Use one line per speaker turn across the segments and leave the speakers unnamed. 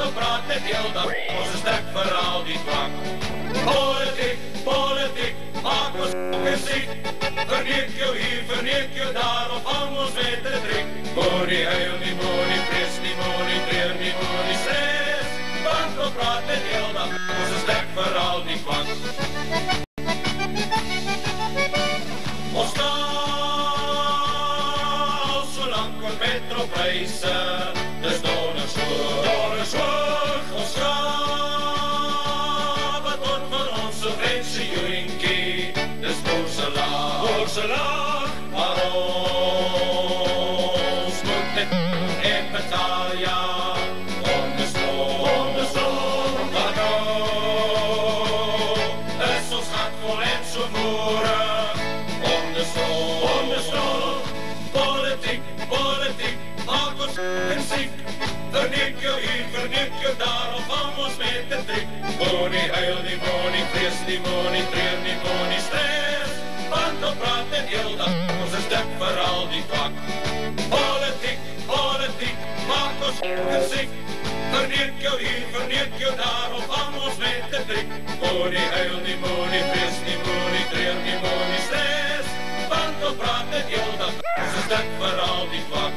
we praten het heel dag, ons is sterk voor al die dwang. Politiek, politiek, maak ons f***ing ziek. Verneek jou hier, verneek jou daar, of hang ons met de drink. Moet nie huil nie, moet nie vrees nie, moet nie treur nie, moet nie stress. Want we praten het heel dag, ons is sterk voor al die dwang. Ons staal so lang oor metropryse, dis dondershoog, ons schaap, wat word van ons so pensioenkie, dis boze laag, maar ons moet net en betaal, ja, onderstroom, maar nou, is ons gat vol en so moerig, onderstroom, politiek, maak ons f***ing ziek. Verneek jou hier, verneek jou daar, of hang ons met de trik. Moet nie huil nie, moet nie vrees nie, moet nie treur nie, moet nie stress. Want we praten heel dag, ons is dik vir al die kwak. Politiek, maak ons f***ing ziek. Verneek jou hier, verneek jou daar, of hang ons met de trik. Moet nie huil nie, moet nie vrees nie, moet nie treur nie, moet nie stress. Want we praten heel dag, ons is dik vir al die kwak.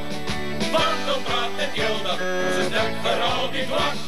Want we praten heel dag, ons is dik vir al die dwang.